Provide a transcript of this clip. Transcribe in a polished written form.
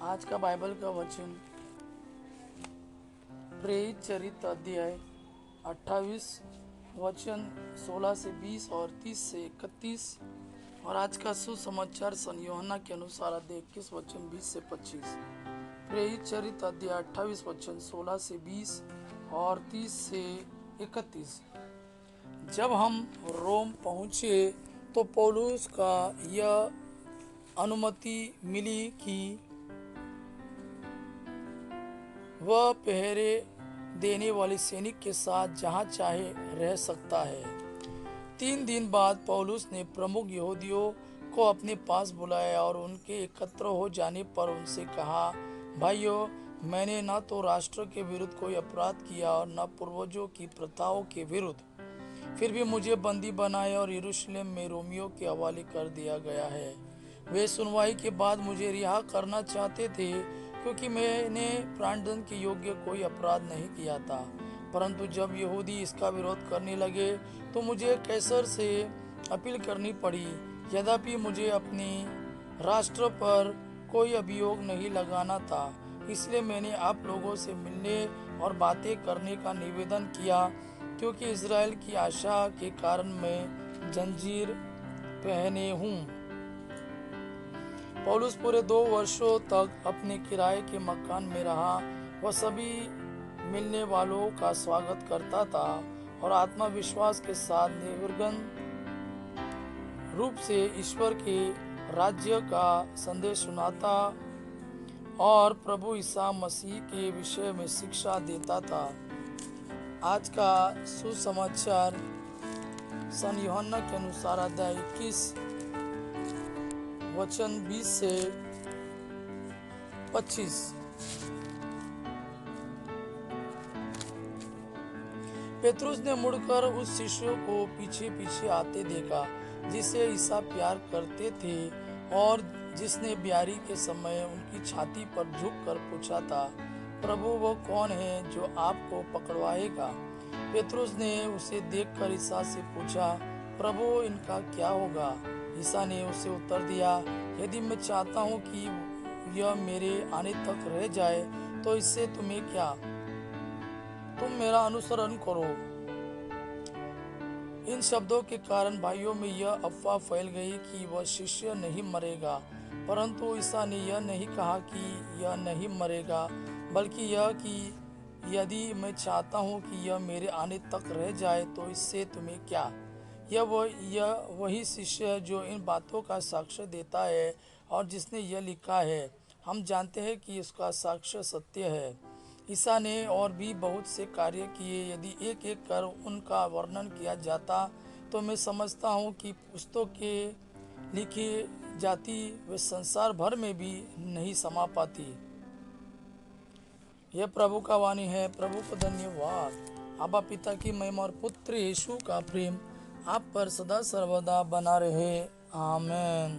आज का बाइबल का वचन प्रेरित चरित्र अध्याय 28 वचन 16 से 20 और 30 से 31। और आज का सुसमाचार सन यूहन्ना के अनुसार अध्याय 21 वचन 20 से 25। प्रेरित चरित्र अध्याय 28 वचन 16 से 20 और 30 से 31। जब हम रोम पहुँचे तो पौलुस का यह अनुमति मिली कि वह पहरे देने वाले सैनिक के साथ जहाँ चाहे रह सकता है। 3 दिन बाद पौलुस ने प्रमुख यहूदियों को अपने पास बुलाया और उनके एकत्र हो जाने पर उनसे कहा, भाइयों, मैंने न तो राष्ट्र के विरुद्ध कोई अपराध किया और न पूर्वजों की प्रथाओं के विरुद्ध। फिर भी मुझे बंदी बनाया और यरूशलेम में रोमियों के हवाले कर दिया गया है। वे सुनवाई के बाद मुझे रिहा करना चाहते थे, क्योंकि मैंने प्राणदंड के योग्य कोई अपराध नहीं किया था। परंतु जब यहूदी इसका विरोध करने लगे तो मुझे कैसर से अपील करनी पड़ी। यद्यपि मुझे अपने राष्ट्र पर कोई अभियोग नहीं लगाना था, इसलिए मैंने आप लोगों से मिलने और बातें करने का निवेदन किया, क्योंकि इज़राइल की आशा के कारण मैं जंजीर पहने हूँ। पौलुस पूरे 2 वर्षों तक अपने किराए के मकान में रहा। वह सभी मिलने वालों का स्वागत करता था और आत्मविश्वास के साथ निर्विघ्न रूप से ईश्वर के राज्य का संदेश सुनाता और प्रभु ईसा मसीह के विषय में शिक्षा देता था। आज का सुसमाचार सन यूहन्ना के अनुसार अध्याय 21 वचन 20 से 25। पेतरुस ने मुड़कर उस शिष्य को पीछे पीछे आते देखा जिसे ईसा प्यार करते थे और जिसने ब्यारी के समय उनकी छाती पर झुककर पूछा था, प्रभु, वो कौन है जो आपको पकड़वाएगा? पेतरुस ने उसे देखकर ईसा से पूछा, प्रभु, इनका क्या होगा? ईसा ने उसे उत्तर दिया, यदि मैं चाहता हूँ कि यह मेरे आने तक रह जाए तो इससे तुम्हें क्या? तुम मेरा अनुसरण करो। इन शब्दों के कारण भाइयों में यह अफवाह फैल गई कि वह शिष्य नहीं मरेगा। परंतु ईसा ने यह नहीं कहा कि यह नहीं मरेगा, बल्कि यह कि यदि मैं चाहता हूँ कि यह मेरे आने तक रह जाए तो इससे तुम्हें क्या? यह वही शिष्य है जो इन बातों का साक्ष्य देता है और जिसने यह लिखा है। हम जानते हैं कि इसका साक्ष्य सत्य है। ईसा ने और भी बहुत से कार्य किए। यदि एक एक कर उनका वर्णन किया जाता तो मैं समझता हूँ कि पुस्तकें लिखी जाती वे संसार भर में भी नहीं समा पाती। यह प्रभु का वाणी है। प्रभु को धन्यवाद। आबा पिता की महिमा और पुत्र यीशु का प्रेम आप पर सदा सर्वदा बना रहे। आमीन।